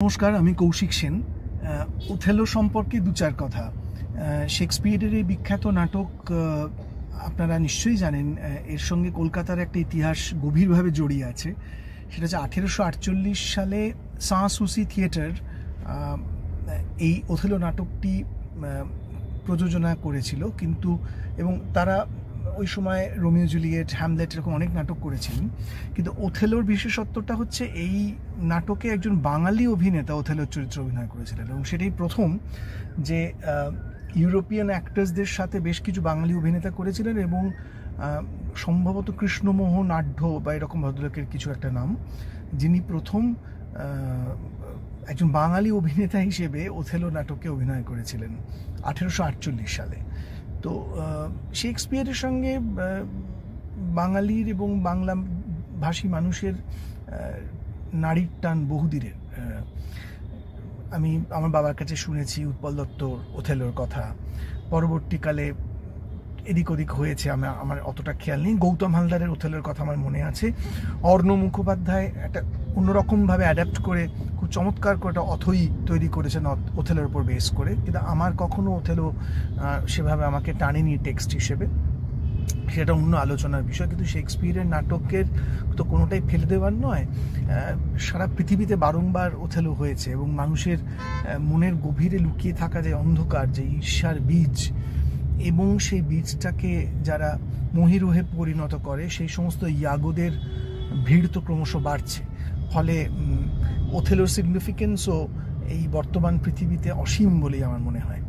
নমস্কার, আমি কৌশিক সেন। ওথেলো সম্পর্কে দু চার কথা। শেক্সপিয়ারের এই বিখ্যাত নাটক আপনারা নিশ্চয়ই জানেন। এর সঙ্গে কলকাতার একটা ইতিহাস গভীরভাবে জড়িয়ে আছে। সেটা হচ্ছে 1848 সালে সাঁ সুসি থিয়েটার এই ওথেলো নাটকটি প্রযোজনা করেছিল, কিন্তু এবং তারা ওই সময় রোমিও জুলিয়েট, হ্যামলেট এরকম অনেক নাটক করেছিলেন। কিন্তু ওথেলোর বিশেষত্বটা হচ্ছে এই নাটকে একজন বাঙালি অভিনেতা ওথেলোর চরিত্রে অভিনয় করেছিলেন, এবং সেটাই প্রথম যে ইউরোপিয়ান অ্যাক্টার্সদের সাথে বেশ কিছু বাঙালি অভিনেতা করেছিলেন, এবং সম্ভবত কৃষ্ণমোহন আঢ্য বা এরকম ভদ্রলোকের কিছু একটা নাম, যিনি প্রথম একজন বাঙালি অভিনেতা হিসেবে ওথেলো নাটকে অভিনয় করেছিলেন 1848 সালে। তো শেক্সপিয়ারের সঙ্গে বাঙালির এবং বাংলা ভাষী মানুষের নাড়ির টান বহুদিনের। আমি আমার বাবার কাছে শুনেছি উৎপল দত্তর ওথেলোর কথা। পরবর্তীকালে এদিক ওদিক হয়েছে, আমার অতটা খেয়াল নেই। গৌতম হালদারের ওথেলোর কথা আমার মনে আছে। অর্ণ মুখোপাধ্যায় একটা অন্যরকমভাবে অ্যাডাপ্ট করে খুব চমৎকার করে একটা অথৈ তৈরি করেছেন ওথেলোর উপর বেস করে, কিন্তু আমার কখনো ওথেলো সেভাবে আমাকে টানেনি টেক্সট হিসেবে, সেটা অন্য আলোচনার বিষয়। কিন্তু শেক্সপিয়ারের নাটকের তো কোনোটাই ফেলে দেওয়ার নয়। সারা পৃথিবীতে বারংবার ওথেলো হয়েছে, এবং মানুষের মনের গভীরে লুকিয়ে থাকা যে অন্ধকার, যে ঈর্ষার বীজ, এবং সেই বীজটাকে যারা মহিরুহে পরিণত করে, সেই সমস্ত ইয়াগোদের ভিড় তো ক্রমশ বাড়ছে। ফলে ওথেলোর সিগনিফিকেন্সও এই বর্তমান পৃথিবীতে অসীম বলেই আমার মনে হয়।